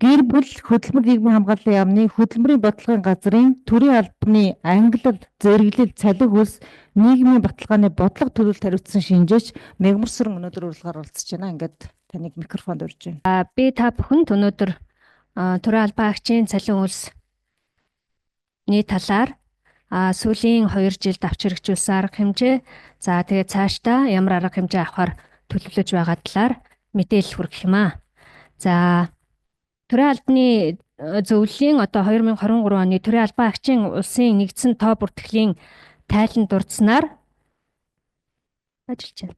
Гэр бүл хөдөлмөр нийгмийн хамгааллын яамны хөдөлмөрийн бодлогын газрын төрийн албаны ангилал, зэрэглэл, цалин хөлс нийгмийн баталгааны бодлого төлөвлөлт хариуцсан шинжээч Мегмарсран өнөөдөр урилгаар оролцож байна. Ингээд таныг микрофонд урьж байна. Би та бүхэнд өнөөдөр төрийн албан агчийн цалин хөлсний талаар сүүлийн 2 жилд авч хэрэгжүүлсэн арга хэмжээ, тэгээд цаашдаа ямар арга хэмжээ авахар төлөвлөж байгаа талаар мэдээлэл хүргэх юм аа. Төрийн албаны зөвлөлийн 2023 оны төрийн албан агчийн улсын нэгдсэн тоо бүртгэлийн тайланд дурдсанаар ажиллаж байна.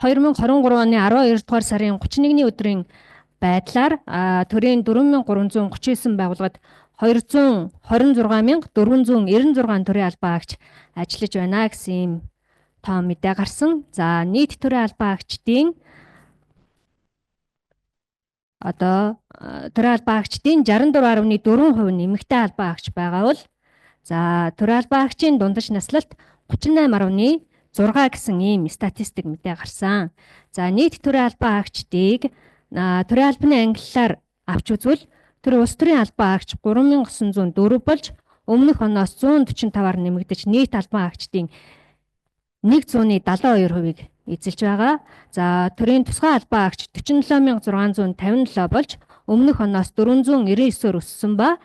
2023 оны 12 дугаар сарын 31-ний өдрийн байдлаар төрийн 4339 байгууллагад 226,496 төрийн албан агч ажиллаж байна гэсэн ийм тоо мэдээ гарсан. Нийт төрийн албан агчдын төрийн албан агчдын 64.4% нь эмэгтэй албан агч байгаа бол төрийн албан агчийн дундаж наслалт 38.6 гэсэн ийм статистик мэдээ гарсан. Нийт төрийн албан агчдыг төрийн албаны ангиллаар авч үзвэл улс төрийн албан агч 3904 болж өмнөх оноос 145-аар нэмэгдэж нийт албан агчдын 172%-ийг эзэлж байгаа. Төрийн тусгай албан агч 47657 болж өмнөх оноос 499-оор өссөн ба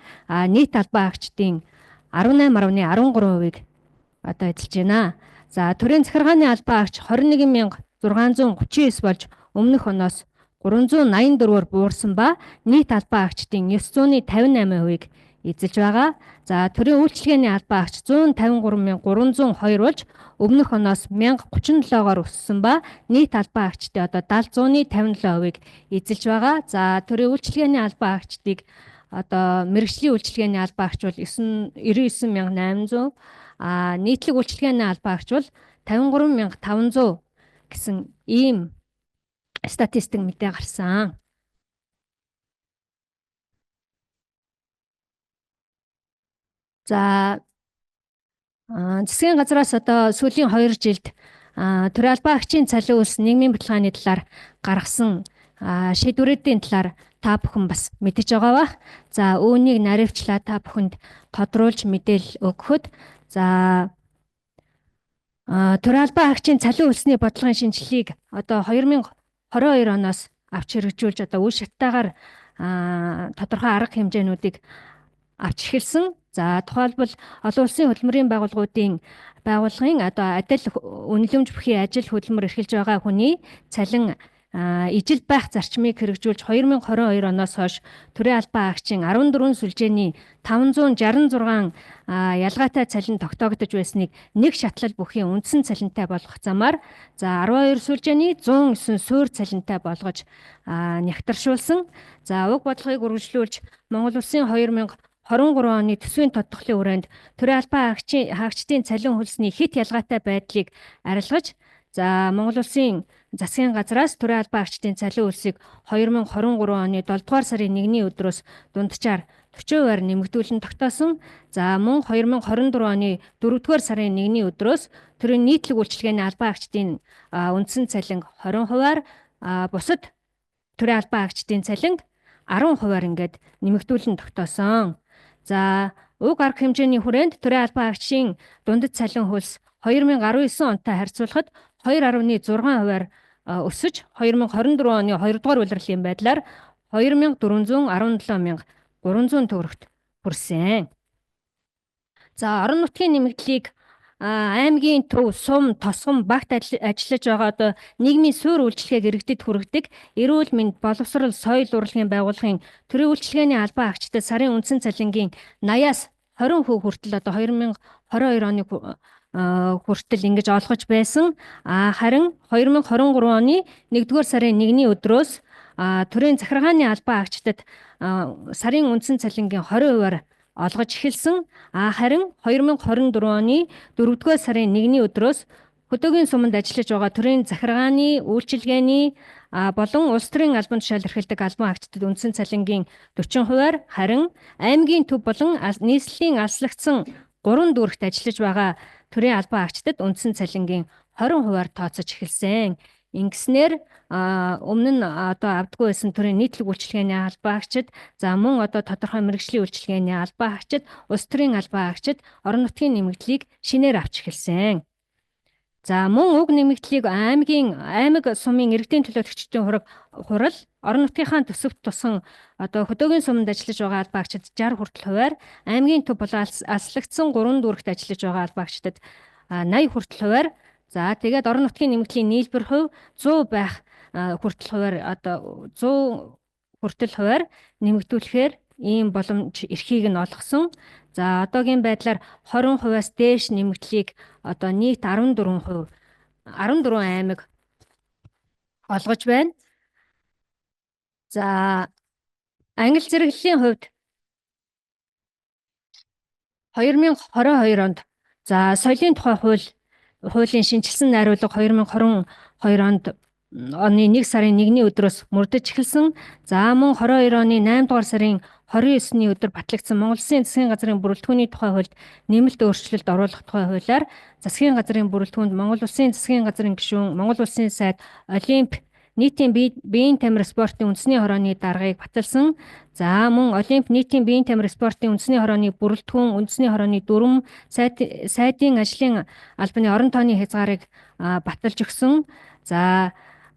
нийт албан агчдын 18.13%-ийг эзэлж байна. Төрийн захиргааны албан агч 21639 болж өмнөх оноос 384-оор буурсан ба нийт албан агчдын 958%-ийг эзэлж байгаа. Төрийн үйлчилгээний албан агч 153,302 болж өмнөх оноос 1037-оор өссөн ба нийт албан агчдын 70.57%-ийг эзэлж байгаа. Төрийн үйлчилгээний албан агчдыг мэргэжлийн үйлчилгээний албан агч бол 99,800, нийтлэг үйлчилгээний албан агч бол 53,500 гэсэн ийм статистик мэдээ гарсан. Засгийн газраас сүүлийн 2 жилд төрийн албан агчийн цалин хөлс нийгмийн баталгааны талаар гаргасан шийдвэрүүдийн талаар та бүхэн бас мэдэж байгаа бах. Үүнийг наривчлаа та бүхэнд тодруулж мэдээлэл өгөхөд төрийн албан агчийн цалин хөлсний бодлогын шинжилгээг 2022 оноос авч хэрэгжүүлж үе шаттайгаар тодорхой арга хэмжээнүүдийг авч эхэлсэн. Тухайлбал олон улсын хөдөлмөрийн байгууллагын адил үнэлэмж бүхий ажил хөдөлмөр эрхэлж байгаа хүний цалин ижил байх зарчмыг хэрэгжүүлж 2022 оноос хойш төрийн албан агчийн 14 сүлжээний 566 ялгаатай цалин тогтоогдож байсныг нэг шатлал бүхий үндсэн цалинтай болгох замаар 12 сүлжээний 109 суурь цалинтай болгож нягтршуулсан. Уг бодлогыг үргэлжлүүлж Монгол улсын 2023 оны төсвийн тодтголын хүрээнд төрийн албан агчдын цалин хөлсний хит ялгаатай байдлыг арилгаж Монгол улсын засгийн газраас төрийн албан агчдын цалин хөлсийг 2023 оны 7 дугаар сарын 1-ний өдрөөс дунджаар 40%-аар нэмэгдүүлэн тогтоосон. Мөн 2024 оны 4 дугаар сарын 1-ний өдрөөс төрийн нийтлэг үйлчилгээний албан агчдын үндсэн цалин 20%-аар бусад төрийн албан агчдын цалин 10%-аар ингээд нэмэгдүүлэн тогтоосон. Уг арга хэмжээний хүрээнд төрийн албан агчийн дундад цалин хөлс 2019 онтой харьцуулахад 2.6%-аар өсөж 2024 оны 2 дугаар улирлын байдлаар 2,417,300 төгрөгт хүрсэн. Орон нутгийн нэмэгдлийг аймгийн төв, сум, тосгон, багт ажиллаж байгаа нийгмийн суурь үйлчлэгийг иргэдэд хүргэдэг эрүүл мэнд, боловсрол, соёл урлагийн байгууллагын төрийн үйлчилгээний албан агчдад сарын үндсэн цалингийн 80-аас 20% хүртэл 2022 оны хүртэл ингэж олгож байсан. Харин 2023 оны 1-р сарын 1-ний өдрөөс төрийн захиргааны албан агчдад сарын үндсэн цалингийн 20%-аар олгож эхэлсэн. Харин 2024 оны 4-р сарын 1-ний өдрөөс хөдөөгийн суманд ажиллаж байгаа төрийн захиргааны, үйлчилгээний болон улс төрийн албан тушаал эрхэлдэг албан агчдад үндсэн цалингийн 40%-аар, харин аймгийн төв болон нийслэлийн алслагдсан 3 дүүрэгт ажиллаж байгаа төрийн албан агчдад үндсэн цалингийн 20%-аар тооцож эхэлсэн. Ингэснээр өмнө нь одоо авдаггүй байсан төрийн нийтлэг үйлчилгээний албан хаагчид, за мөн одоо тодорхой мэргэжлийн үйлчилгээний албан хаагчид, улс төрийн албан хаагчид орон нутгийн нэмэгдлийг шинээр авч эхэлсэн. За мөн уг нэмэгдлийг аймаг сумын иргэдийн төлөөлөгчдийн хурал орон нутгийнхаа төсөвт тусан одоо хөдөөгийн суманд ажиллаж байгаа албан хаагчид 60 хүртэл хувиар, аймгийн төв болон аслагдсан 3 дүүрэгт ажиллаж байгаа албан хаагчид 80 хүртэл хувиар, за тэгээд орон нутгийн нэмэгдлийн нийлбэр хувь 100 байх хүртэл хувиар одоо 100 хүртэл хувиар нэмэгдүүлэхээр ийм боломж эрхийг нь олгосон. За одоогийн байдлаар 20%-аас дээш нэмэгдлийг одоо нийт 14 аймаг олгож байна. За англи зэрэглэлийн хувьд 2022 онд за соёлын тухай хуулийн шинжилсэн найруулга 2022 онд оны 1 сарын 1-ний өдрөөс мөрдөж эхэлсэн. За мөн 22 оны 8 дугаар сарын 29-ний өдөр батлагдсан Монгол Улсын засгийн газрын бүрэлдэхүүний тухай хуульд нэмэлт өөрчлөлт оруулах тухай хуулиар засгийн газрын бүрэлдэхүүнд Монгол Улсын засгийн газрын гишүүн, Монгол Улсын сайд, Олимп, нийтийн биеийн тамир спортын үндэсний хорооны даргыг баталсан. За мөн Олимп, нийтийн биеийн тамир спортын үндэсний хорооны бүрэлдэхүүн, үндэсний хорооны дүрм, сайдын ажлын албаны орон тооны хязгаарыг баталж өгсөн. За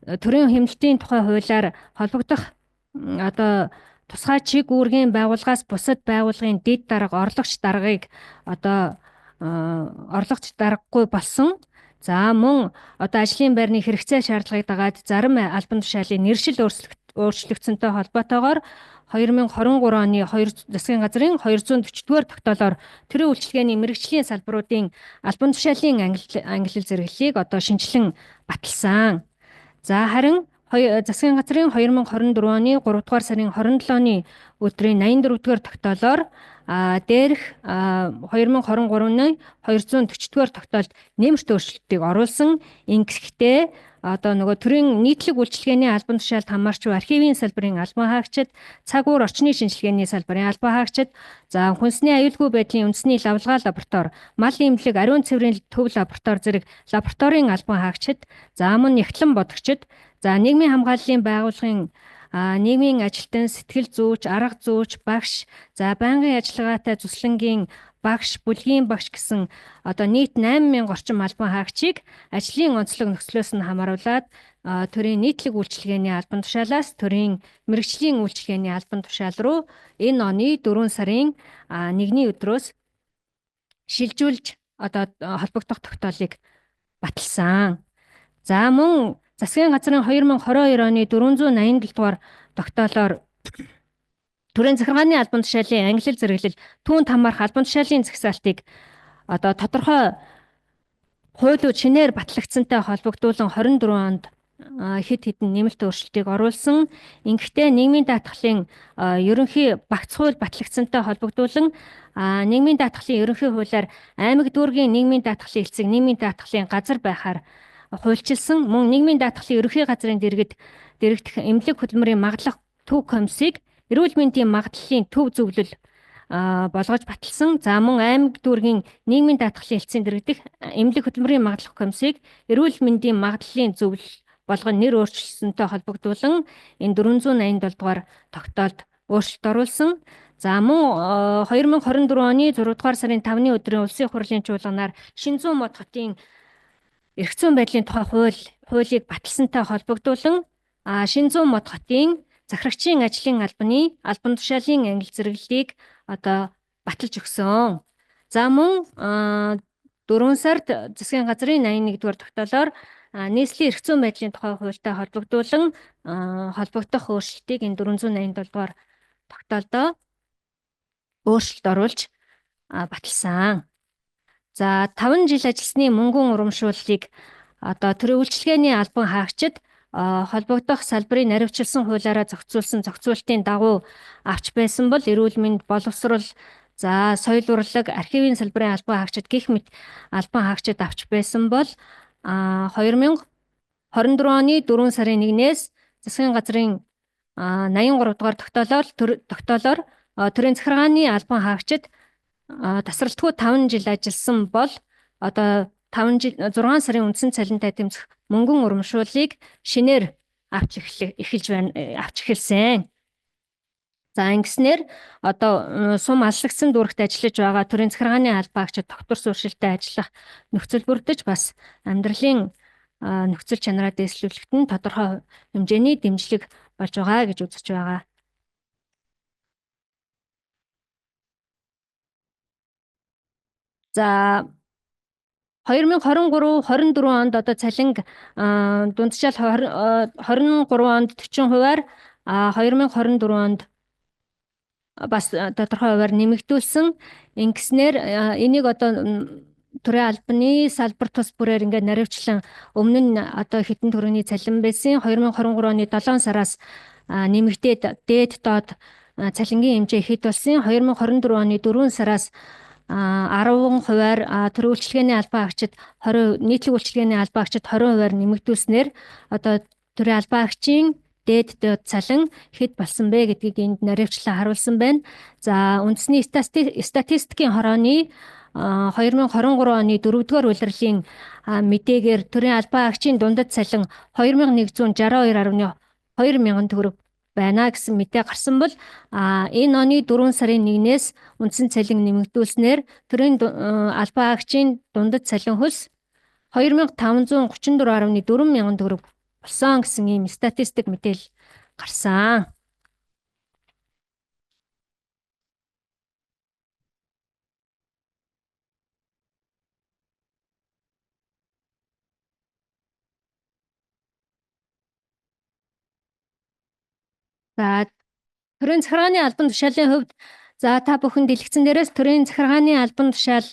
төрийн хэмнэлтийн тухай хуулиар холбогдох одоо тусгай чиг үүргийн байгууллагаас бусад байгууллагын дэд дарга, орлогч даргыг одоо орлогч даргагүй болсон. За мөн одоо ажлын байрны хэрэгцээ шаардлагыг дагаад зарим албан тушаалын нэршил өөрчлөгдсөнтэй холбоотойгоор 2023 оны засгийн газрын 240-р тогтоолоор төрийн үйлчилгээний мэргэжлийн салбаруудын албан тушаалын ангилал зэрэглэлийг одоо шинжилэн баталсан. За харин засгийн газрын 2024 оны 3 дугаар сарын 27-ны өдрийн 84-р тогтоолоор дээрх 2023 оны 240-р тогтоолд нэмэлт өөрчлөлтийг оруулсан. Ингэхдээ одоо нөгөө төрийн нийтлэг үйлчилгээний албан тушаалд хамаарч архивын салбарын албан хаагчид, цаг уur орчны шинжилгээний салбарын албан хаагчид, за хүнсний аюулгүй байдлын үндэсний лавлгаа лаборатори, мал эмнэлэг, ариун цэврийн төв лаборатори зэрэг лабораторийн албан хаагчид, за мөн нягтлан бодогчид, за нийгмийн хамгааллын байгууллагын нийгмийн ажилтан, сэтгэл зүйч, арга зүйч, багш, за байнгын ажиллагаатай цуслангийн багш, бүлгийн багш гэсэн одоо нийт 8000 орчим албан хаагчийг ажлын онцлог нөхцлөөс нь хамааруулад төрийн нийтлэг үйлчилгээний албан тушаалаас төрийн мэргэжлийн үйлчилгээний албан тушаал руу энэ оны 4 сарын 1-ний өдрөөс шилжүүлж одоо холбогдох тогтоолыг баталсан. За мөн засгийн газрын 2022 оны 487 дугаар тогтоолоор төрийн захиргааны албан тушаалын ангилал зэрэглэл түүнд хамаарх албан тушаалын зэгсаалтыг одоо тодорхой хуулиуд шинээр батлагдсантай холбогдуулан 24 онд хэд хэдэн нэмэлт өөрчлөлтийг оруулсан. Ингэхдээ нийгмийн даатгалын ерөнхий багц хууль батлагдсантай холбогдуулан нийгмийн даатгалын ерөнхий хуулиар аймаг дүүргийн нийгмийн даатгалын хэлцэг нийгмийн даатгалын газар байхаар хуульчилсан. Мөн нийгмийн даатгалын ерөнхий газрын дэрэгдэх эмнэлэг хөдөлмөрийн магадлах төв комиссийг эрүүл мэндийн магадлалын төв зөвлөл болгож баталсан. За мөн аймаг дүүргийн нийгмийн даатгалын хэлтсийн дэрэгдэх эмнэлэг хөдөлмөрийн магадлах комиссийг эрүүл мэндийн магадлалын зөвлөл болгон нэр өөрчилсөнтэй холбогдуулан энэ 487 дугаар тогтоолд өөрчлөлт оруулсан. За мөн 2024 оны 6 дугаар сарын 5-ны өдрийн улсын хурлын чуулганаар Шинзүү мод хотын эрх зүйн байдлын тухай хуулийг баталсантай холбогдуулан Шинзүү мод хотын захирагчийн ажлын албаны албан тушаалын ангил зэрэглэлийг одоо баталж өгсөн. За мөн 4 сард засгийн газрын 81-р тогтоолоор нийслэлийн эрх зүйн байдлын тухай хуультай холбогдуулан холбогдох өөрчлөлтийг энэ 487 дугаар тогтоолдоо өөрчлөлт оруулж баталсан. За 5 жил ажилласны мөнгөн урамшууллыг одоо төрийн үйлчилгээний албан хаагчид холбогдох салбарын наривчилсан хуулиараа зохицуулсан зохицуултын дагуу авч байсан бол эрүүл мэнд, боловсрол, за соёл урлаг, архивын салбарын албан хаагчид гэх мэт албан хаагчид авч байсан бол 2024 оны 4 сарын 1-ээс засгийн газрын 83 дугаар тогтоолоор төрийн захиргааны албан хаагчид тасралтгүй 5 жил ажилласан бол одоо 6 сарын үндсэн цалинтай тэмцэх мөнгөн урамшууллыг шинээр авч эхэлсэн. За ингэснээр одоо сум аллагдсан дүүрэгт ажиллаж байгаа төрийн захиргааны албаагчид тогтвор суурьшилтай ажиллах нөхцөл бүрдэж бас амьдралын нөхцөл чанараа дэвшлүүлэхэд нь тодорхой хэмжээний дэмжлэг болж байгаа гэж үзэж байгаа. За 2023-24 онд одоо цалинг дундчаал 23 онд 40%-аар 2024 онд бас тодорхой хувиар нэмэгдүүлсэн. Ингэснээр энийг одоо төрийн албаны салбар тус бүрээр ингээд наривчлан өмнө нь одоо хэдэн төгрөгийн цалин байсан 2023 оны 7 сараас нэмэгдээд дээд доод цалингийн хэмжээ хэд болсон 2024 оны 4 сараас 10%-аар төрийн үйлчилгээний албаагчид 20 нийтлэг үйлчилгээний албаагчид 20%-аар нэмэгдүүлснээр одоо төрийн албаагчийн дээд доод цалин хэд болсон бэ гэдгийг энд наривчлан харуулсан байна. За үндэсний статистикийн хорооны 2023 оны 4-р улирлын мэдээгээр төрийн албаагчийн дундад цалин 2162.2 мянган төгрөг байна гэсэн мэдээ гарсан бол энэ оны 4 сарын 1-ээс үндсэн цалин нэмэгдүүлснээр төрийн албаагчийн дундад цалин хөлс 2534.4 мянган төгрөг болсон гэсэн ийм статистик мэдээлэл гарсан. За төрийн захиргааны албан тушаалын хувьд та бүхэн дэлгэцэн дээрээс төрийн захиргааны албан тушаал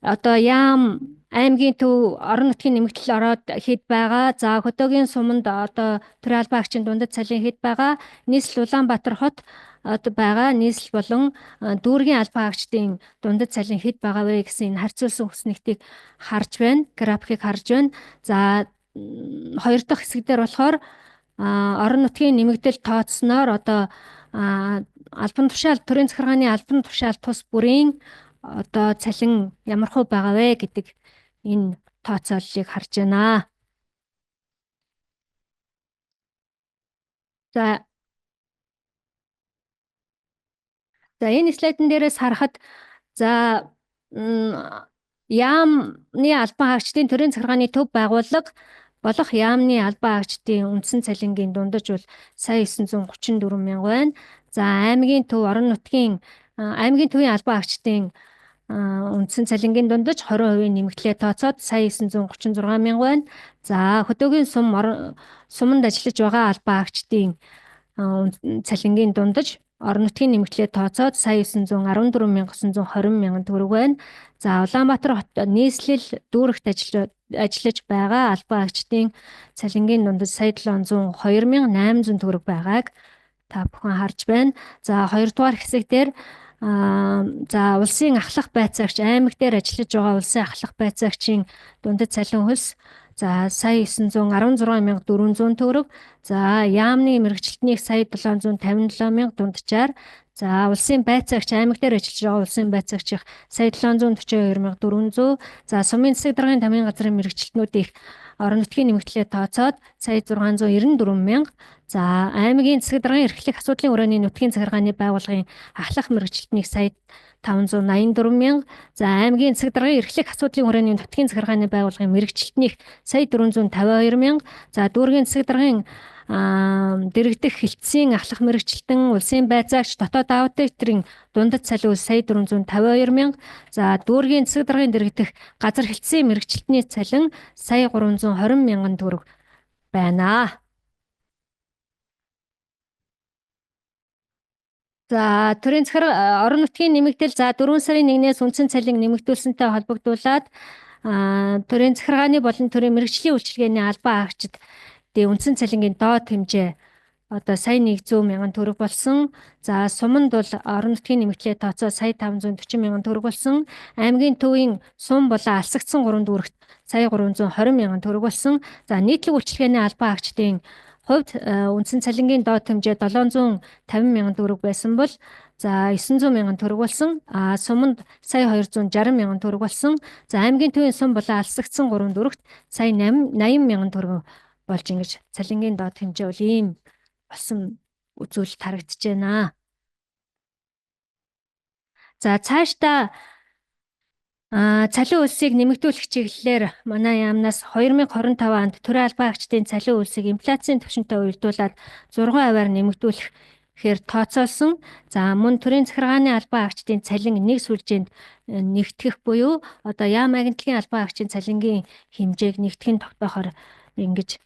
одоо яам аймгийн төв орон нутгийн нэмэгдэл ороод хэд байгаа. За хөдөөгийн суманд одоо төрийн албаагчийн дундад цалин хэд байгаа. Нийслэл Улаанбаатар хот байгаа нийслэл болон дүүргийн албаагчдын дундад цалин хэд байгаа вэ гэсэн энэ харьцуулсан хүснэгтийг харж байна. Графикийг харж байна. За 2 дахь хэсэг дээр болохоор орон нутгийн нэмэгдэл тооцсноор одоо албан тушаал төрийн захиргааны албан тушаал тус бүрийн одоо цалин ямар хөө байгаа вэ гэдэг энэ тооцооллыг харж байна. За энэ слайдн дээрээс харахад яамны албан хаагчдын төрийн захиргааны төв байгууллага болох яамны албан хаагчдын үндсэн цалингийн дундаж бол сая 934 мянга байна. За аймгийн төв орон нутгийн аймгийн төвийн албан хаагчдын үндсэн цалингийн дундаж 20% нэмэгдлээ тооцоод сая 936 мянга байна. За хөдөөгийн суманд ажиллаж байгаа албан хаагчдын цалингийн дундаж орон нутгийн нэмэгдлээ тооцоод сая 914.920 мянган төгрөг байна. За Улаанбаатар хот нийслэл дүүрэгт ажиллаж байгаа албан хаагчдын цалингийн дундаж сая 702.800 төгрөг байгааг та бүхэн харж байна. За 2 дугаар хэсэг дээр улсын ахлах байцаагч аймаг дээр ажиллаж байгаа улсын ахлах байцаагчийн дундад цалин хөлс сая 916.400 төгрөг. За яамны мэргэжилтнийг сая 757.000 дунджаар. За улсын байцаагч аймаг дээр ажиллаж байгаа улсын байцаагчийг сая 742.400. За сумын засаг даргын тамирын газрын мэргэжилтнүүдийг орон нутгийн нэмэгдлээ тооцоод сая 694 мянга. За аймгийн засаг даргын эрхлэх асуудлын өрөөний нутгийн захиргааны байгууллагын ахлах мэргэжилтнийг сая 584 мянга. За аймгийн засаг даргын эрхлэх асуудлын өрөөний нутгийн захиргааны байгууллагын мэргэжилтнийг сая 452 мянга. За дүүргийн засаг даргын дэрэгдэх хилцээний ахлах мэргэжилтэн улсын байцаагч дотоод аудиторын дундад цалин сая 452 мянга. За дүүргийн засаг даргын дэрэгдэх газар хилцээний мэргэжилтний цалин сая 320 мянган төгрөг байна. За төрийн захирал орон нутгийн нэмэгдэл 4 сарын 1-ээс үндсэн цалин нэмэгдүүлсэнтэй холбогдуулаад төрийн захиргааны болон төрийн мэргэжлийн үйлчилгээний албан хаагчид үндсэн цалингийн доод хэмжээ одоо сая 100 мянган төгрөг болсон. За суманд бол орон нутгийн нэмэгдлээ тооцоо сая 540 мянган төгрөг болсон. Аймгийн төвийн сум болон алсагдсан 3 дүүрэгт сая 320 мянган төгрөг болсон. За нийтлэг үйлчилгээний албан хаагчдын хувьд үндсэн цалингийн доод хэмжээ 750 мянган төгрөг байсан бол За 900 мянган төгрөг болсон. Суманд сая 260 мянган төгрөг болсон. За аймгийн төвийн сум болон алсагдсан 3 дүрэгт сая 80 мянган төгрөг болж ингэж цалингийн доод хэмжээ бол ийм болсон үзүүлэлт харагдаж байна. За цаашдаа цалин хөлсийг нэмэгдүүлэх чиглэлээр манай яамнаас 2025 онд төрийн албан агчдын цалин хөлсийг инфляцийн түвшинтэй уялдуулаад 6%-аар нэмэгдүүлэхээр тооцоолсон. За мөн төрийн захиргааны албан агчдын цалин нэг сүлжээнд нэгтгэх буюу одоо яам агентлагийн албан агчдын цалингийн хэмжээг нэгтгэн тогтоохоор ингэж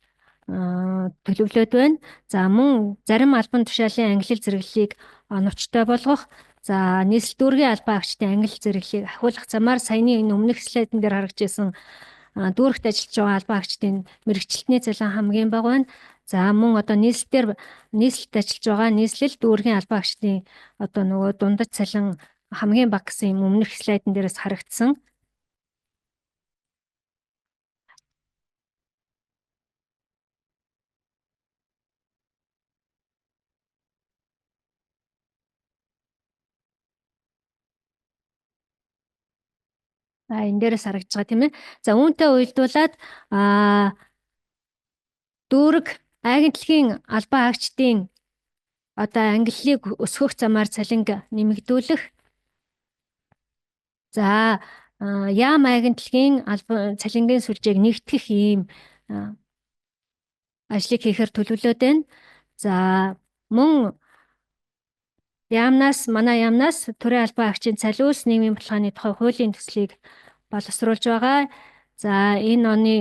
төлөвлөд байна. За мөн зарим албан тушаалын ангилал зэрэглэлийг оновчтой болгох. За нийслэл дүүргийн албан агчдын ангилал зэрэглэлийг ахиулах замаар саяны энэ өмнөх слайдн дээр харагдж байсан дүүрэгт ажиллаж байгаа албан агчдын мэрэгчлэлтний цалин хамгийн бага байна. За мөн одоо нийслэлт ажиллаж байгаа нийслэл дүүргийн албан агчдын одоо нөгөө дундаж цалин хамгийн бага гэсэн юм өмнөх слайдн дээрээс харагдсан. Энэ дээрээс харагдж байгаа тийм ээ. За үүнтэй уялдуулаад дүүрэг агентлагийн албан агчдын одоо ангиллыг өсгөх замаар цалинг нэмэгдүүлэх. За яам агентлагийн албан цалингийн сүлжээг нэгтгэх ийм ажлыг хийхээр төлөвлөд байна. За мөн манай яамнаас төрийн албан агчдын цалин хөлс нийгмийн баталгааны тухай хуулийн төслийг боловсруулж байгаа. За энэ оны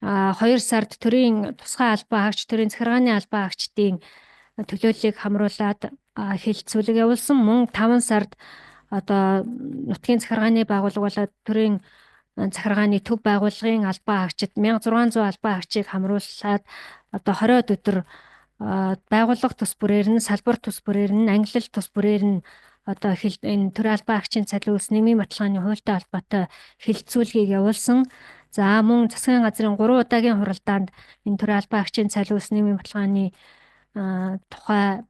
2 сард төрийн тусгай албан агч, төрийн захиргааны албан агчдын төлөөллийг хамруулад хэлэлцүүлэг явуулсан. Мөн 5 сард одоо нутгийн захиргааны байгууллага болоод төрийн захиргааны төв байгууллагын албан агчид 1600 албан агчийг хамруулад одоо 20 өдөр байгууллага тус бүрээр нь, салбар тус бүрээр нь, ангиллал тус бүрээр нь одоо энэ төрийн албан агчийн цалин хөлс нийгмийн баталгааны хуультай холбоотой хэлэлцүүлгийг явуулсан. За мөн засгийн газрын 3 удаагийн хуралдаанд энэ төрийн албан агчийн цалин хөлс нийгмийн баталгааны тухай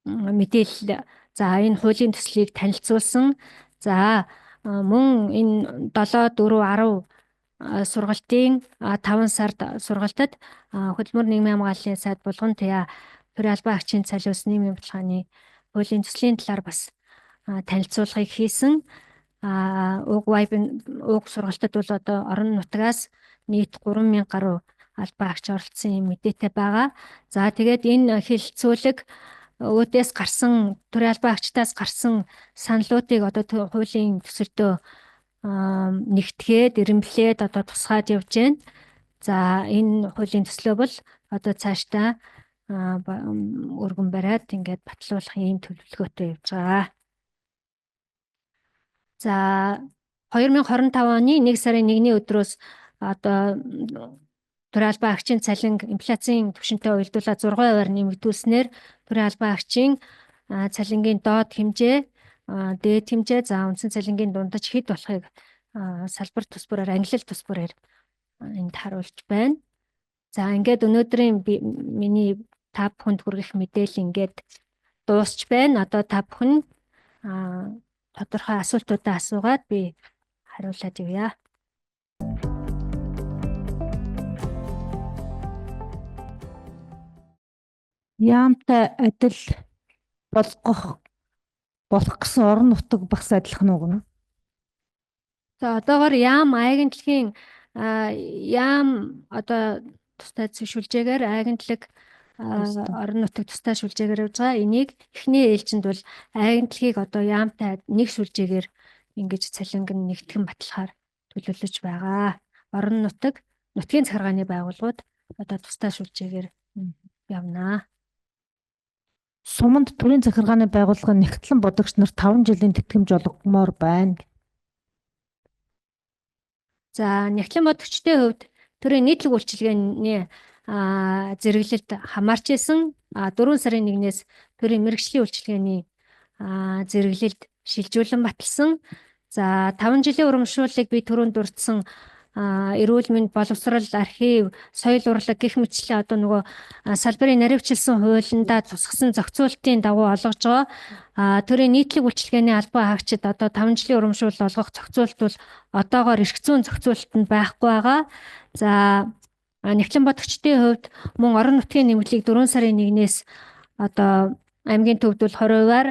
мэдээлэл за энэ хуулийн төслийг танилцуулсан. За мөн энэ 7, 4, 10 сургалтын 5 сард сургалтад хөдөлмөр нийгмийн хамгааллын сайд булган төрийн албан агчийн цалин хөлс нийгмийн баталгааны хуулийн төслийн талаар бас танилцуулгыг хийсэн. Уг сургалтад бол одоо орон нутгаас нийт 3000 гаруй албан агч оролцсон юм мэдээтэй байгаа. За тэгээд энэ хэлэлцүүлэг өөдөөс гарсан төрийн албан агчдаас гарсан саналуудыг одоо хуулийн төсөлдөө нэгтгээд, эренблээд одоо тусгаад явж байна. За энэ хуулийн төслөө бол одоо цаашдаа өргөн бариад ингээд батлуулах ийм төлөвлөгөөтэй явж байгаа. За 2025 оны 1 сарын 1-ний өдрөөс одоо төрийн албан агчийн цалин инфляцийн түвшинтэй уялдуулаад 6%-аар нэмэгдүүлснээр төрийн албан агчийн цалингийн доод хэмжээ, дээд хэмжээ, за үндсэн цалингийн дундаж хэд болохыг салбар тус бүрээр, ангиллал тус бүрээр энд харуулж байна. За ингээд өнөөдрийн миний та бүхэнд хүргэх мэдээлэл ингээд дуусч байна. Одоо та бүхэн тодорхой асуултуудаа асуугаад би хариулаад явъя. Яамтай адил болох гэсэн орон нутаг багс адилхан уу гэнэ? За одоогоор яам агентлагийн яам одоо тустай зөвшөлжээгээр агентлаг орон нутаг тустай шүлжээгээр явж байгаа. Энийг эхний ээлжинд бол агентлагийг одоо яамтай нэг шүлжээгээр ингэж цалинг нь нэгтгэн батлахаар төлөвлөж байгаа. Орон нутгийн захиргааны байгууллагууд одоо тустай шүлжээгээр явнаа. Суманд төрийн захиргааны байгууллагын нэгтлэн бодогч нар 5 жилийн тэтгэмж олгомоор байна. За нэгтлэн бодогчдын хувьд төрийн нийтлэг үйлчилгээний зэрэглэлд хамаарч исэн 4 сарын 1-ээс төрийн мэргэжлийн үйлчилгээний зэрэглэлд шилжүүлэн баталсан. За 5 жилийн урамшууллыг би түрүүнд дурдсан эрүүл мэнд, боловсрол, архив, соёл урлаг гэх мэтчлэн одоо нөгөө салбарын наривчлсан хуулиндаа тусгасан зохицуултын дагуу олгож байгаа. Төрийн нийтлэг үйлчилгээний албан хаагчид одоо 5 жилийн урамшуул олгох зохицуулт бол одоогоор эрх зүйн зохицуултанд байхгүй байгаа. За Нэгтлэн бодогчдын хувьд мөн орон нутгийн нэмэлтийг 4 сарын 1-ээс одоо аймгийн төвд бол 20%-аар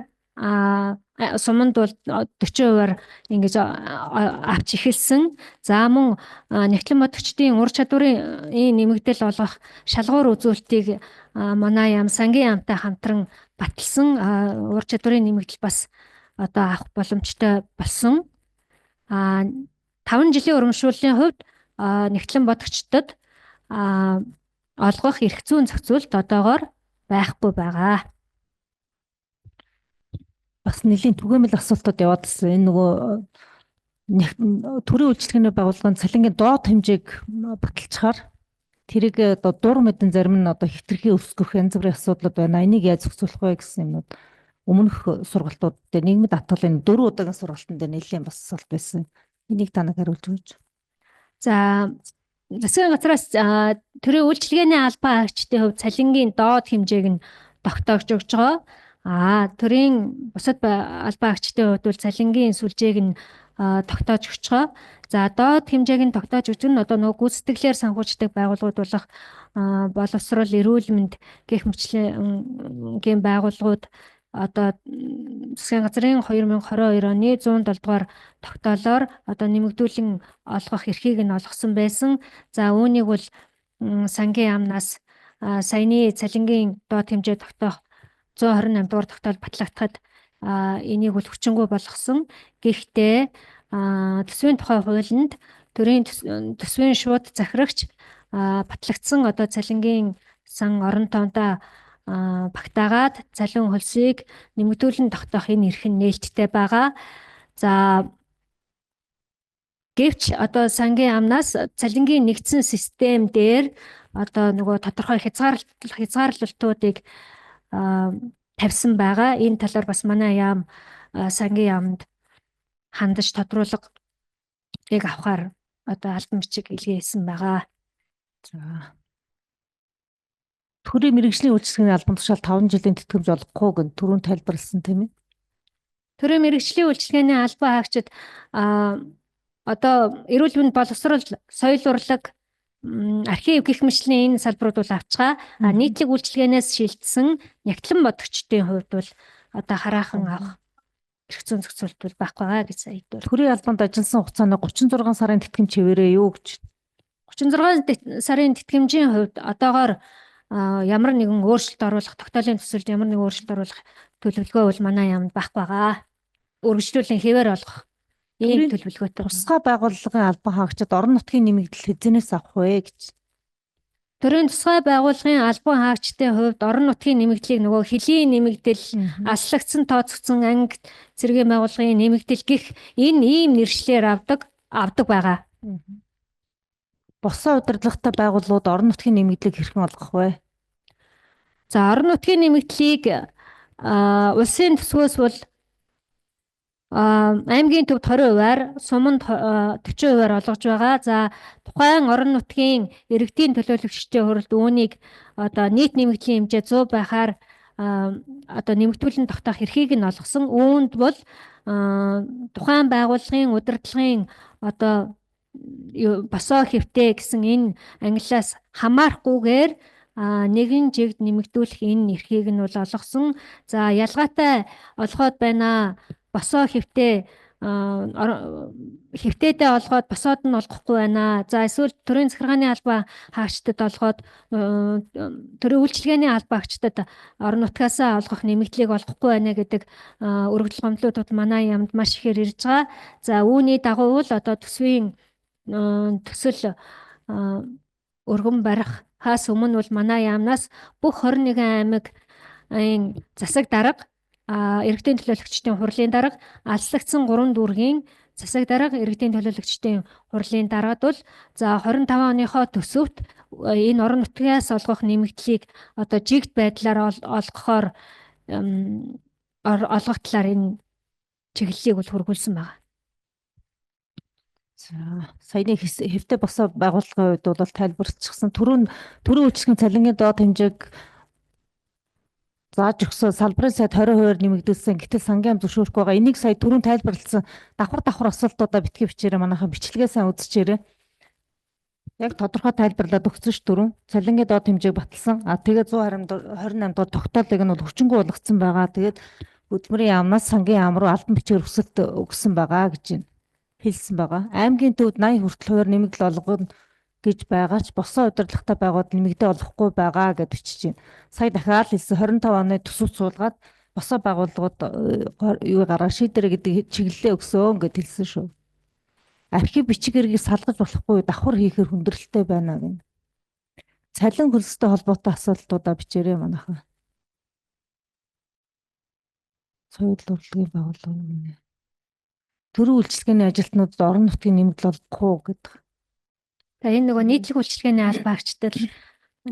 суманд бол 40%-аар ингэж авч эхэлсэн. За мөн нэгтлэн бодогчдын ур чадварын нэмэгдэл олгох шалгуур үзүүлэлтийг манай яам сангийн яамтай хамтран баталсан. Ур чадварын нэмэгдэл бас одоо авах боломжтой болсон. 5 жилийн урамшууллын хувьд нэгтлэн бодогчдод олгох эрх зүйн зохицуулт одоогоор байхгүй байгаа. Бас нэлийн түгээмэл асуултууд яваад байна. Энэ нөгөө төрийн үйлчлэгээний байгууллагын цалингийн доод хэмжээг баталчихаар тэрийг одоо дур мэдэн зарим нь одоо хэтэрхий өсгөх янз бүрийн асуудлууд байна. Энийг яаж зохицуулах вэ гэсэн юмнууд өмнөх сургалтууд дээр нийгмийн татгалын 4 удаагийн сургалтанд нэлийн бас асуулт байсан. Энийг та нар хариулж өгөөч. За засгийн газраас төрийн үйлчлэгээний албан хаагчдын хувьд цалингийн доод хэмжээг нь тогтоогч өгж байгаа. Төрийн бусад албан хаагчдын хувьд бол цалингийн сүлжээг нь тогтоож өгч байгаа. За доод хэмжээг нь тогтоож өгч нь одоо нөгөө гүйцэтгэлээр санхүүждэг байгууллагууд болох боловсрол, эрүүл мэнд гэх мэтчлэн байгууллагууд одоо засгийн газрын 2022 оны 107 дугаар тогтоолоор одоо нэмэгдүүлэн олгох эрхийг нь олгосон байсан. За үүнийг бол сангийн яамнаас саяны цалингийн доод хэмжээ тогтоох 128 дугаар тогтоол батлагдахад энийг бол хүчингүй болгосон. Гэхдээ төсвийн тухай хуулинд төрийн төсвийн шууд захирагч батлагдсан одоо цалингийн сан орон тоондоо багтаагаад цалин хөлсийг нэмэгдүүлэн тогтоох энэ эрх нь нээлттэй байгаа. За гэвч одоо сангийн яамнаас цалингийн нэгдсэн систем дээр одоо нөгөө тодорхой хязгаарлалтуудыг тавьсан байгаа. Энэ талаар бас манай яам сангийн яамд хандаж тодруулгыг авахар одоо албан бичиг илгээсэн байгаа. За төрийн мэргэжлийн үйлчлэгээний албан тушаал 5 жилийн тэтгэмж олгохгүй гэн түрүүн тайлбарласан тийм ээ. Төрийн мэргэжлийн үйлчлэгээний албан хаагчид одоо эрүүл мэнд, боловсрол, соёл урлаг, архив гэх мэтлийн энэ салбарууд бол авчгаа. Нийтлэг үйлчлэгээнээс шилжсэн нэгтлэн бодогчдын хувьд бол одоо хараахан авах эрх зүйн зохицуулт бол байхгүй байгаа гэж сайдвар. Төрийн албанд ажилласан хугацааны 36 сарын тэтгэмж хэвээрээ юу гэж? 36 сарын тэтгэмжийн хувьд одоогоор ямар нэгэн өөрчлөлт оруулах, тогтоолын төсөлд ямар нэгэн өөрчлөлт оруулах төлөвлөгөө бол манай яамд байхгүй байгаа. Үргэлжлүүлэн хэвээр олгох ийм төлөвлөгөөтэй. Тусгай байгууллагын албан хаагчид орон нутгийн нэмэгдэл хэзээс авах вэ гэж? Төрийн тусгай байгууллагын албан хаагчдын хувьд орон нутгийн нэмэгдлийг нөгөө хөлийн нэмэгдэл, аслагдсан тооцогдсон анги зэргийн байгууллагын нэмэгдэл гэх энэ ийм нэршлэр авдаг байгаа. Босоо удирдлагатай байгууллагууд орон нутгийн нэмэгдлийг хэрхэн олгох вэ? За орон нутгийн нэмэгдлийг улсын төсвөөс бол аймгийн төвд 20%-аар, суманд 40%-аар олгож байгаа. За тухайн орон нутгийн иргэдийн төлөөлөгчдийн хүрэлд үүнийг одоо нийт нэмэгдлийн хэмжээ 100 байхаар одоо нэмэгдүүлэн тогтоох эрхийг нь олгосон. Үүнд бол тухайн байгууллагын удирдлагын одоо босоо хэвтээ гэсэн энэ ангиллаас хамаарахгүйгээр нэгэн жигд нэмэгдүүлэх энэ эрхийг нь бол олгосон. За ялгаатай олгоод байна. Босоо хэвтээ хэвтээдээ олгоод босоод нь олгохгүй байна. За эсвэл төрийн захиргааны албан хаагчдад олгоод төрийн үйлчилгээний албан хаагчдад орон нутгаасаа олгох нэмэгдлийг олгохгүй байна гэдэг өргөдөл гомдлуудад манай яамд маш ихээр ирж байгаа. За үүний дагуу л одоо төсвийн төсөл өргөн барихаас өмнө бол манай яамнаас бүх 21 аймаг засаг дарга, иргэдийн төлөөлөгчдийн хурлын дарга, алслагдсан 3 дүүргийн засаг дарга, иргэдийн төлөөлөгчдийн хурлын даргад бол за 25 оныхоо төсөвт энэ орон нутгаас олгох нэмэгдлийг одоо жигд байдлаар олгохоор олгох талаар энэ чиглэлийг бол хургуулсан байна. За саяны хэвтэ босоо байгууллагын хувьд бол тайлбарлчихсан төрийн үйлчлэгийн цалингийн доод хэмжээг зааж өгсөн салбарын сайд 20% нэмэгдүүлсэн. Гэтэл сангийн ам зөвшөөрөхгүй байгаа. Энийг сая түрүүн тайлбарласан давхар асуултуудаа битгий бичээрэй, манайхан бичлэгээ сайн үзчихээрэй. Яг тодорхой тайлбарлаад өгсөн ш түрүүн. Цалингийн доод хэмжээг баталсан. Тэгээд 128 доод тогтоолыг нь бол хүчингү болгоцсон байгаа. Тэгээд хөдөлмөрийн яамнаас сангийн яам руу албан бичгээр өсөлт өгсөн байгаа гэж хэлсэн байгаа. Аймгийн төвд 80 хүртэл хуваар нэмэгдэл олгоно гэж байгаа ч босон удирдлагатай байгууллагад нэмэгдээ олохгүй байгаа гэж бичиж байна. Сая дахиад хэлсэн 25 оны төсөвт суулгаад босоо байгууллагууд юу гараа шийдэрэ гэдэг чиглэлээ өгсөн гэж хэлсэн шүү. Архив бичиг хэргийг салгаж болохгүй давхар хийхээр хүндрэлтэй байна гэнэ. Цалин хөлстэй холбоотой асуудлуудаа бичээрэй манайхан. Соёл урлагийн байгууллага төрийн үйлчилгээний ажилтнуудад орон нутгийн нэмэгдэл олохгүй гэдэг. За энэ нөгөө нийтлэг үйлчилгээний албаагчдад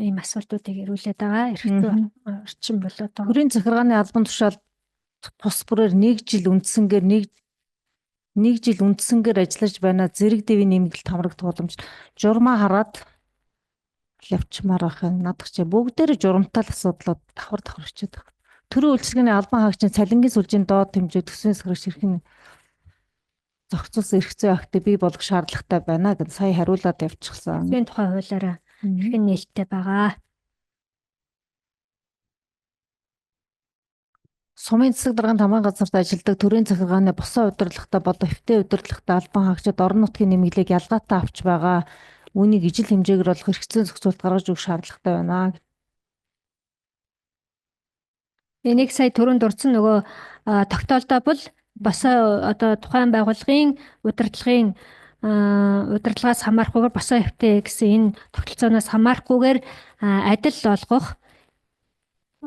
ийм асуултуудыг ирүүлээд байгаа. Эрхтүү орчин болоод байгаа. Төрийн захиргааны албан тушаал тус бүрээр 1 жил үндсэнгээр ажиллаж байна. Зэрэг дэвийн нэмэгдэлд хамрагдах боломж. Журмаа хараад явчмаар ахын надах чи бүгдээр журамтай л асуудлууд давхар хичээд байгаа. Төрийн үйлчилгээний албан хаагчийн цалингийн сүлжийн доод хэмжээ төсвийн сахарч хэрхэн зохицуулсан эрх зүйн актыг бий болгох шаардлагатай байна гэж сая хариулаад явчихсан. Зүйн тухай хуулиараа хэрхэн нээлттэй байгаа. Сумын засаг дарганы тамгын газарт ажилладаг төрийн захиргааны босоо удирдлагатай болон хэвтэ удирдлагатай албан хаагчид орон нутгийн нэмэлтийг ялгаатай авч байгаа. Үүнийг ижил хэмжээгээр олох эрх зүйн зохицуулт гаргаж өгөх шаардлагатай байна. Энийг сая түрүүнд дурдсан нөгөө тогтоолдоо бол босоо одоо тухайн байгууллагын удирдлагаас хамаарахгүйгээр босоо хэвтэ гэсэн энэ тогтолцооноос хамаарахгүйгээр адил олгох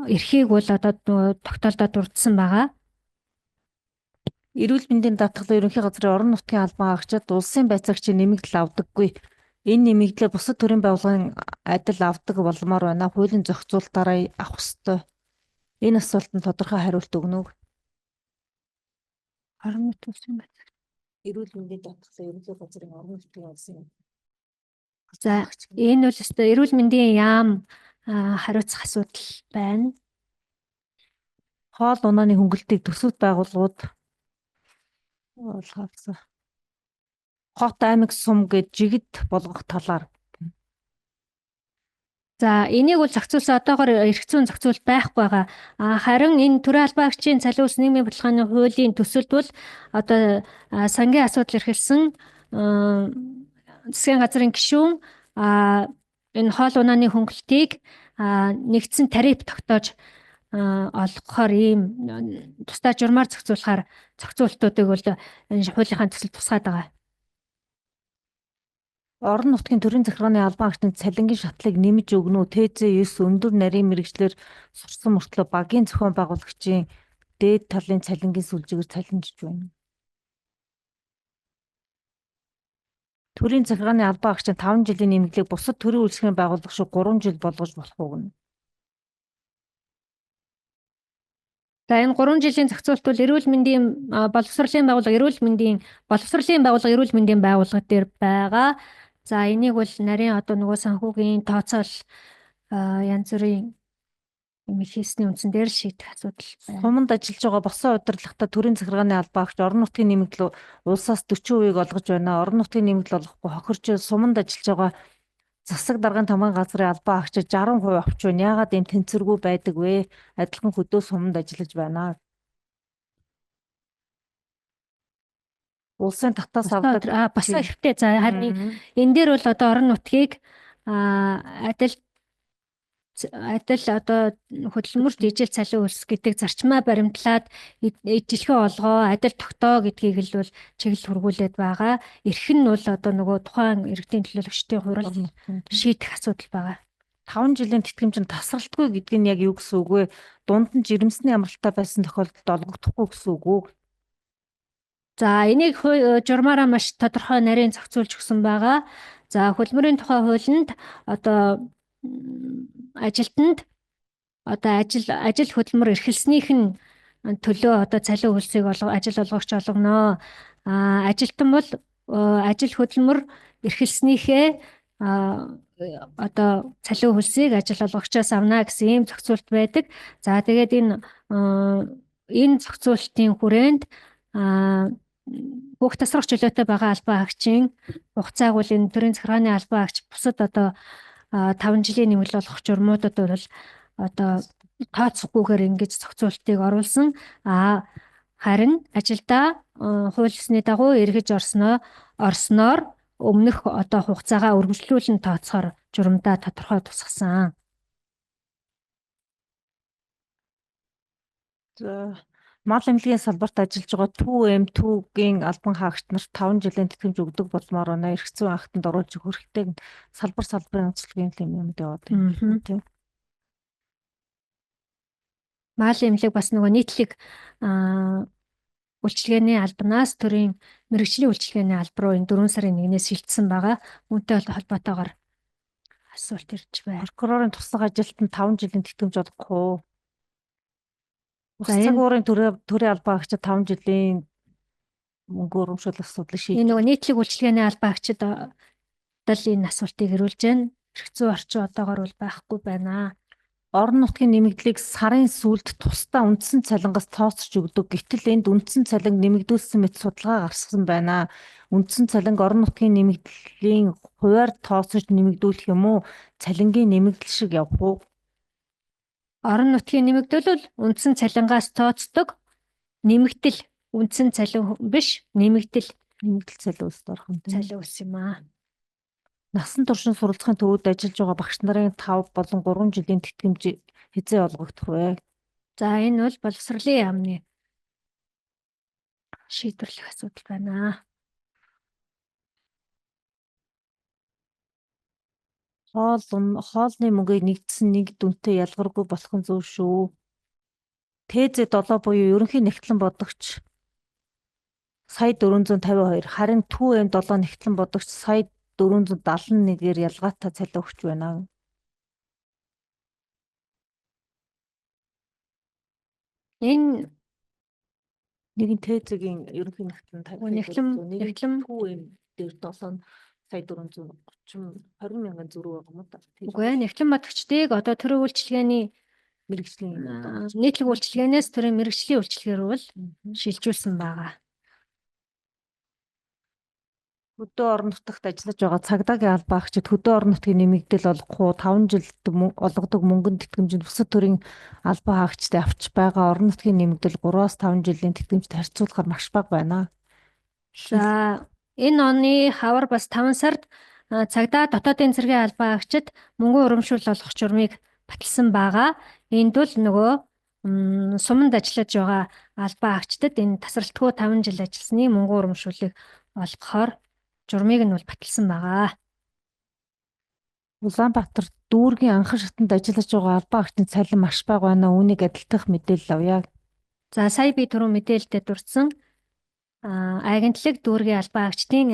эрхийг бол одоо тогтоолдоо дурдсан байгаа. Эрүүл мэндийн даатгалын ерөнхий газрын орон нутгийн албан хаагчид улсын байцаагчийн нэмэгдэл авдаггүй. Энэ нэмэгдлээ бусад төрийн байгууллагын адил авдаг болмоор байна. Хуулийн зохицуулалтаараа авах ёстой. Энэ асуултанд тодорхой хариулт өгнө үү? Орон нутгийн улсын байцаагч. Эрүүл мэндийн даатгалын ерөнхий газрын орон нутгийн улсын. За энэ бол өстой эрүүл мэндийн яам хариуцах асуудал байна. Хоол унааны хөнгөлтийг төсөвт байгууллагууд олгоцсон. Хот аймаг сум гэж жигд болгох талаар. За энийг бол зохицуулсан одоогоор эрх зүйн зохицуулт байхгүй байгаа. Харин энэ төрийн албаагчийн цалин ус нийгмийн бодлогын хуулийн төсөлд бол одоо сангийн асуудал эрхэлсэн засгийн газрын гишүүн энэ хоол унааны хөнгөлтийг нэгдсэн тариф тогтоож олгохоор ийм тусдаа журмаар зохицуулахаар зохицуултуудыг бол энэ хуулийнхаа төсөлд тусгаад байгаа. Орон нутгийн төрийн захиргааны албан хаагчдын цалингийн шатлыг нэмж өгнө үү? ТЗ9 өндөр нарийн мэргэжлэр сурсан мөртлөө багийн зохион байгуулагчийн дээд талын цалингийн сүлжээгээр цалинжиж байна. Төрийн захиргааны албан хаагчдын 5 жилийн нэмэгдлийг бусад төрийн үйлчлэгийн байгууллага шиг 3 жил болгож болох уу гэнэ? За энэ 3 жилийн зохицуулт бол эрүүл мэндийн боловсролын байгууллага эрүүл мэндийн байгууллага дээр байгаа. За энийг бол нарийн одоо нөгөө санхүүгийн тооцоол янз бүрийн хийсний үндсэн дээр л шийдэх асуудал байна. Суманд ажиллаж байгаа босоо удирдлагатай төрийн захиргааны албан хаагч орон нутгийн нэмэгдэл улсаас 40% олгож байна. Орон нутгийн нэмэгдэл олохгүй хохирч суманд ажиллаж байгаа засаг даргын тамгын газрын албан хаагчид 60% авч байна. Яагаад ийм тэнцвэргүй байдаг вэ? Адилхан хөдөө суманд ажиллаж байна. Улсын татаас авдаг босоо ихтэй. За харин энэ дээр бол одоо орон нутгийг адил одоо хөдөлмөрт ижил цалин үлс гэдэг зарчмаа баримтлаад ижилхэн олгоо адил тогтоо гэдгийг л бол чиглэл хургуулад байгаа. Эрх нь бол одоо нөгөө тухайн иргэдийн төлөөлөгчдийн хурал шийдэх асуудал байгаа. 5 жилийн тэтгэмжинд тасралтгүй гэдэг нь яг юу гэсэн үг вэ? Дунд нь жирэмсний амралттай байсан тохиолдолд олгогдохгүй гэсэн үг үү? За энийг журмаараа маш тодорхой нарийн зохицуулж өгсөн байгаа. За хөдөлмөрийн тухай хуулинд одоо ажилтнанд одоо ажил хөдөлмөр эрхэлснийх нь төлөө одоо цалин хөлсийг ажил олгогч олгоно. Ажилтан бол ажил хөдөлмөр эрхэлснийхээ одоо цалин хөлсийг ажил олгогчоос авна гэсэн ийм зохицуулт байдаг. За тэгээд энэ зохицуултын хүрээнд бүх тасрах чөлөөтэй байгаа албан хаагчийн хугацааг бол энэ төрийн захиргааны албан хаагч бусад одоо 5 жилийн нэмэлт олгох журмуудад бол одоо тооцохгүйгээр ингэж зохицуултыг оруулсан. Харин ажилдаа хууль ёсны дагуу эргэж орсноор өмнөх одоо хугацаагаа үргэлжлүүлэн тооцохоор журамдаа тодорхой тусгасан. Мал эмнэлгийн салбарт ажиллаж байгаа ТÜ-м ТÜ-гийн албан хаагчид нарт 5 жилийн тэтгэмж өгдөг болмоор байна. Эрх зүйн актанд оруулж өгөх хэрэгтэй салбарын онцлогийн юмд яваад байна тийм. Мал эмнэлэг бас нөгөө нийтлэг үйлчилгээний албанаас төрийн мэргэжлийн үйлчилгээний алба руу энэ 4 сарын 1-ээс шилжсэн байгаа. Үүнтэй холбоотойгоор асуулт ирж байна. Прокурорын туслах ажилтнанд 5 жилийн тэтгэмж олгох уу? Ус цагуурын төрийн албан хаагчид 5 жилийн мөнгө урамшуулах асуудлыг шийдэх. Энэ нөгөө нийтлэг үйлчилгээний албан хаагчид энэ асуултыг эрүүлж байна. Эрх зүйн орчин одоогоор бол байхгүй байна. Орон нутгийн нэмэгдлийг сарын сүүлд тусдаа үндсэн цалингаас тооцож өгдөг. Гэтэл энд үндсэн цалин нэмэгдүүлсэн мэт судалгаа гарсан байна. Үндсэн цалинг орон нутгийн нэмэгдлийн хуваар тооцож нэмэгдүүлэх юм уу? Цалингийн нэмэгдэл шиг явах уу? Орон нутгийн нэмэгдэл бол үндсэн цалингаас тооцдог. Нэмэгдэл үндсэн цалин биш, нэмэгдэл цалин үлс орох юм. Цалин үлс юм аа. Насан туршийн суралцахын төвөд ажиллаж байгаа багш нарын 5 болон 3 жилийн тэтгэмж хэзээ олгогдох вэ? За энэ бол боловсролын яамны шийдвэрлэх асуудал байна. Хоолны мөнгийг нэгдсэн нэг дүнтэй ялгаргүй болох нь зөв шүү. ТЗ7 буюу ерөнхий нэгтлэн бодогч сая 452, харин ТÜ-м7 нэгтлэн бодогч сая 471-ээр ялгаатай цалин өгч байна. Энэ нэгэн ТЗ-гийн ерөнхий нэгтлэн 50 нэгтлэн ТÜ-м дээр 7 сая 430 20 мянган зүрх байгаа юм да. Үгүй ээ, нэгтлэн бодогчдыг одоо төрийн үйлчилгээний мэргэжлийн нийтлэг үйлчилгээнээс төрийн мэргэжлийн үйлчилгээ рүү бол шилжүүлсэн байгаа. Хөдөө орон нутагт ажиллаж байгаа цагдаагийн албан хаагчид хөдөө орон нутгийн нэмэгдэл олгох уу, 5 жилд олгодог мөнгөнд тэтгэмжинд бусад төрийн албан хаагчдыг авч байгаа орон нутгийн нэмэгдэл 3-5 жилийн тэтгэмжтэй харьцуулахаар маш бага байна. За энэ оны хавар бас 5 сард цагдаа дотоодын цэргийн албан хаагчид мөнгө урамшуул олгох журмыг баталсан байгаа. Энд бол нөгөө суманд ажиллаж байгаа албан хаагчдад энэ тасралтгүй 5 жил ажилласны мөнгө урамшуулыг олгохоор журмыг нь бол баталсан байгаа. Улаанбаатар дүүргийн анхан шатанд ажиллаж байгаа албан хаагчдын цалин маш бага байна. Үүнийг адилтгах мэдээлэл авъя. За сая би түрүү мэдээлэлдээ дурдсан агентлаг дүүргийн албан хаагчдын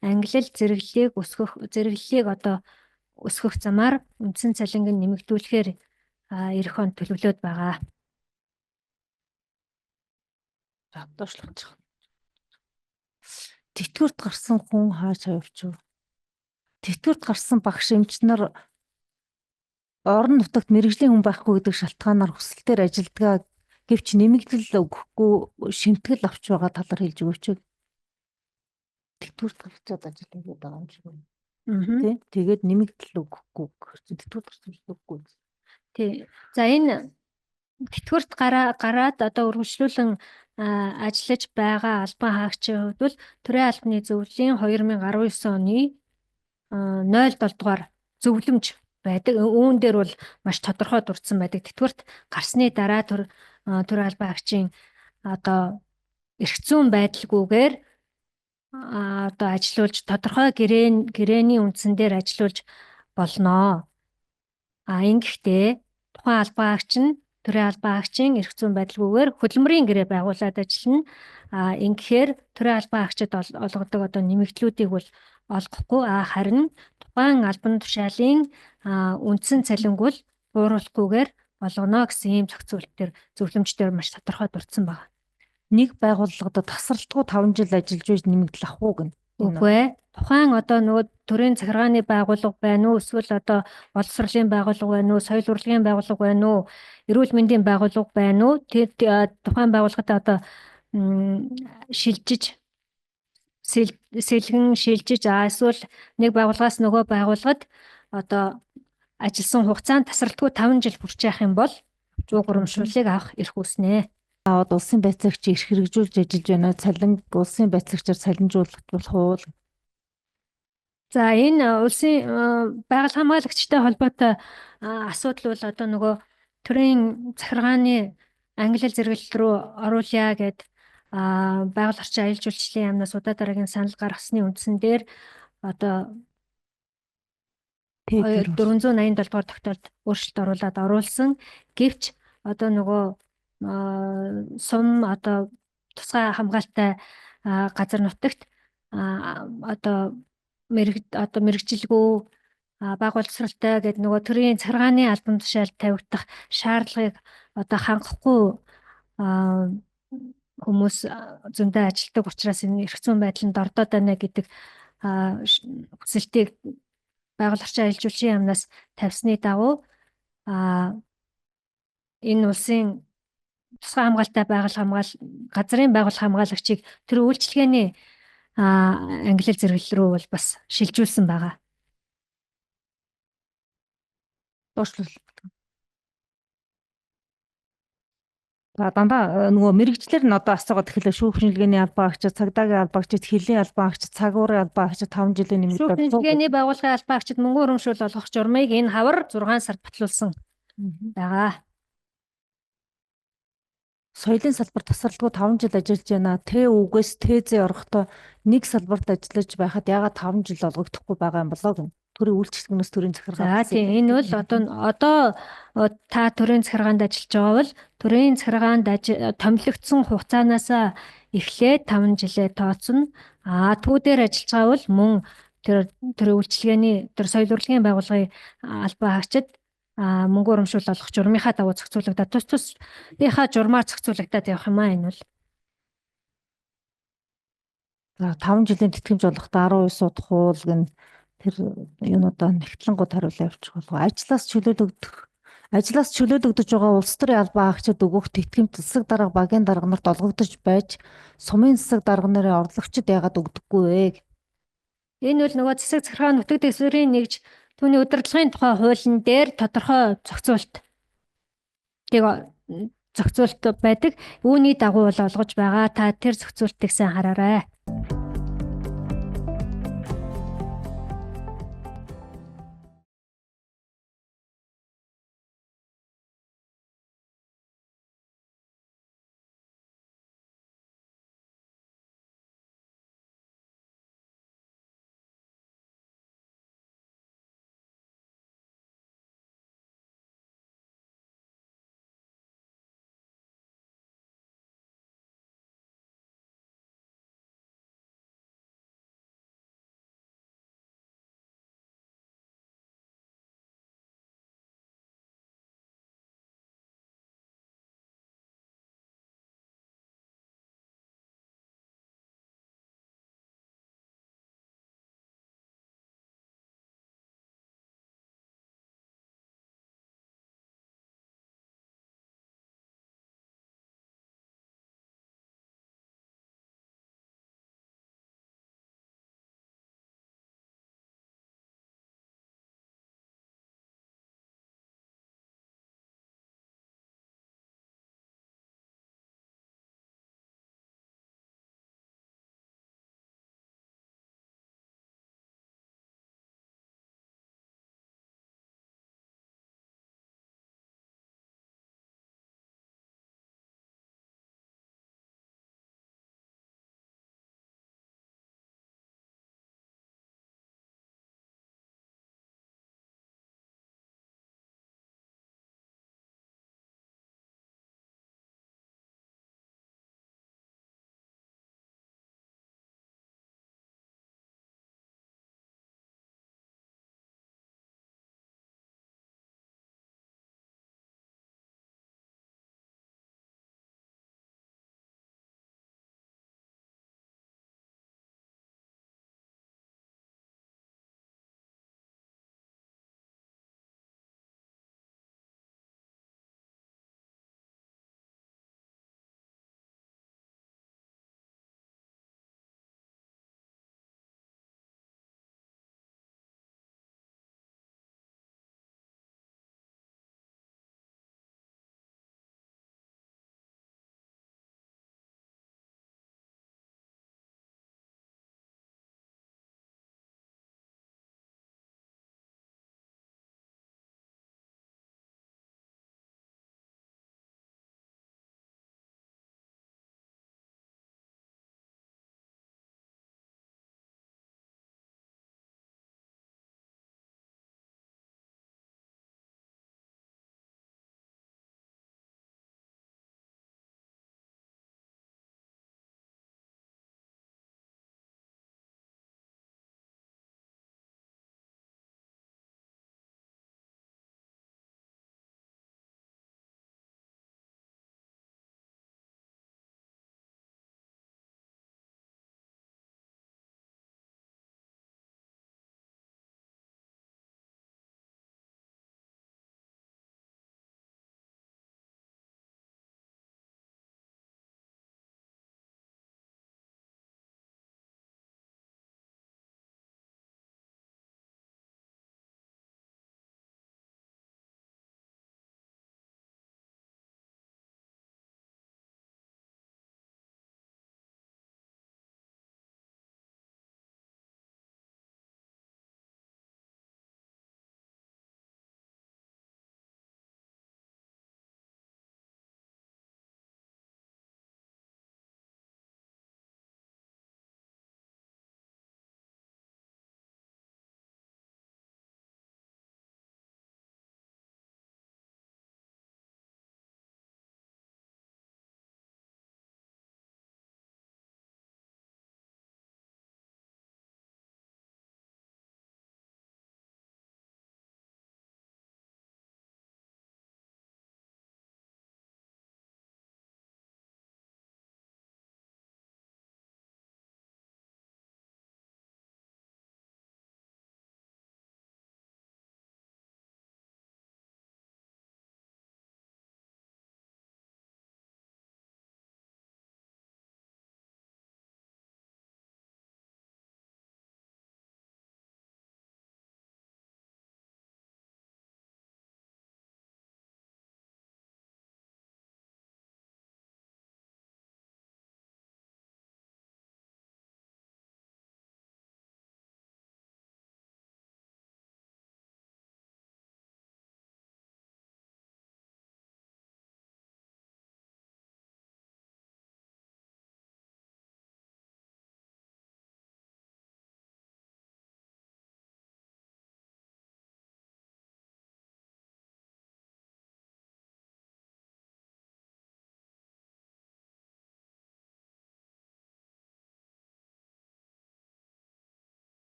ангилал зэрэглэлийг одоо өсгөх замаар үндсэн цалинг нэмэгдүүлэхээр эх он төлөвлөд байгаа. Доошлох. Тэтгэврт гарсан хүн хааш явчих вэ? Тэтгэврт гарсан багш эмч нар орон нутагт мэргэжлийн хүн байхгүй гэдэг шалтгаанаар хүсэлтээр ажилдгаа гэвч нэмэгдэл өгөхгүй шимтгэл авч байгаа талаар хэлж өгөөч. Тэтгэврт гарчаад ажиллах гэдэг байгаа юм шиг байна. Тий. Тэгээд нэмэгдэл өгөхгүй тэтгэврт гарсан өгөхгүй. Тий. За энэ тэтгэврт гараад одоо үргэлжлүүлэн ажиллаж байгаа албан хаагчийн хувьд бол төрийн албаны зөвлөлийн 2019 оны 07 дугаар зөвлөмж байдаг. Үүн дээр бол маш тодорхой дурдсан байдаг. Тэтгэврт гарсны дараа төрийн албан хаагчийн одоо эрх зүйн байдалгүйгээр одоо ажилуулж тодорхой гэрээний үндсэн дээр ажилуулж болно. Ингэхдээ тухайн албан хаагч нь төрийн албан хаагчийн эрх зүйн байдалгүйгээр хөдөлмөрийн гэрээ байгуулад ажиллана. Ингэхээр төрийн албан хаагчид олгодог одоо нэмэгдлүүдийг бол олгохгүй. Харин тухайн албан тушаалын үндсэн цалинг бол бууруулахгүйгээр болгоно гэсэн ийм зохицуулт төр зөвлөмжтөр маш тодорхой дурдсан байна. нэг байгууллагад тасралтгүй 5 жил ажиллаж байж нэмэгдэл авах уу гэнэ. Үгүй ээ. Тухайн одоо нөгөө төрийн захиргааны байгууллага байна уу? Эсвэл одоо боловсролын байгууллага байна уу? Соёл урлагийн байгууллага байна уу? Эрүүл мэндийн байгууллага байна уу? Тэр тухайн байгууллагад одоо шилжиж сэлгэн шилжиж эсвэл нэг байгууллагаас нөгөө байгууллагад одоо ажилласан хугацаанд тасралтгүй 5 жил хүрч явах юм бол зүүн урамшууллыг авах эрх үүснэ. Улсын байцаагч эрх хэрэгжүүлж ажиллаж байна. Цалин улсын байцаагчаар цалинжуулах болох уу? За энэ улсын байгаль хамгаалагчтай холбоотой асуудал бол одоо нөгөө төрийн захиргааны англи хэл зэрэглэл рүү оруулъя гэд байгаль орчин аялал жуулчлалын яамнаас удаа дараагийн санал гаргасны үндсэн дээр одоо 487 дугаар тогтоолд өөрчлөлт оруулаад оруулсан. Гэвч одоо нөгөө сум одоо тусгай хамгаалтай газар нутагт одоо мэрэгжилгүй бага боловсролтой гэдэг нөгөө төрийн захиргааны албан тушаал тавигдах шаардлагыг одоо хангахгүй хүмүүс зөндөө ажилтдаг учраас энэ эрх зүйн байдланд ордоод байна гэдэг хүсэлтийг байгаль орчин аялал жуулчлалын яамнаас тавьсны дагуу энэ улсын тусгай хамгаалтай газрын байгууллага хамгаалагчийг тэр үйлчилгээний англи хэл зэрэглэл рүү бол бас шилжүүлсэн байгаа. Дандаа нөгөө мэрэгчлэр нь одоо асуугаад эхэллээ. Шүүхшинлгээний албан агчид, цагдаагийн албан агчид, хэлийн албан агчид, цагуурын албан агчид 5 жилийн нэмэгдэл. Шүүхшинлгээний байгууллагын албан агчид мөнгө урамшуул олгох журмыг энэ хавар 6 сард батлуулсан байгаа. Соёлын салбар тасралтгүй 5 жил ажиллаж байна. Үгээс Т-зээ орохдоо нэг салбарт ажиллаж байхад яагаад 5 жил олгогдохгүй байгаа юм болоо гэнэ. Төрийн үйлчлэгнээс төрийн захиргаа. За тийм энэ бол одоо та төрийн захиргаанд ажиллаж байгаа бол төрийн захиргаанд томилогдсон хугацаанаас эхлээд 5 жилээ тооцно. Түүдээр ажиллаж байгаа бол мөн тэр үйлчлэгээний тэр соёл урлагийн байгууллагын албан агчид мөнгө урамшуул олох журмынхаа дагуу зохицуулагдаад тусдынхаа журмаар зохицуулагдаад явах юм энэ бол. За 5 жилийн тэтгэмж олохдоо 19 удах уул гэн тэр юунуудаа нэгтлэнгууд хариулаа явуучих болов. Ажлаас чөлөөлөгдөж байгаа улс төрийн албан агчид өгөх тэтгэмж засаг дарга багийн дарга нарт олгогдож байж сумын засаг дарга нарын орлогчид яагаад өгдөггүй вэ? Энэ бол нөгөө засаг захиргаа нутаг дэвсгэрийн нэгж түүний удирдлагын тухай хуулийн дээр тодорхой зохицуулт байдаг. Үүний дагуу бол олгож байгаа. Та тэр зохицуултыг сайн хараарай.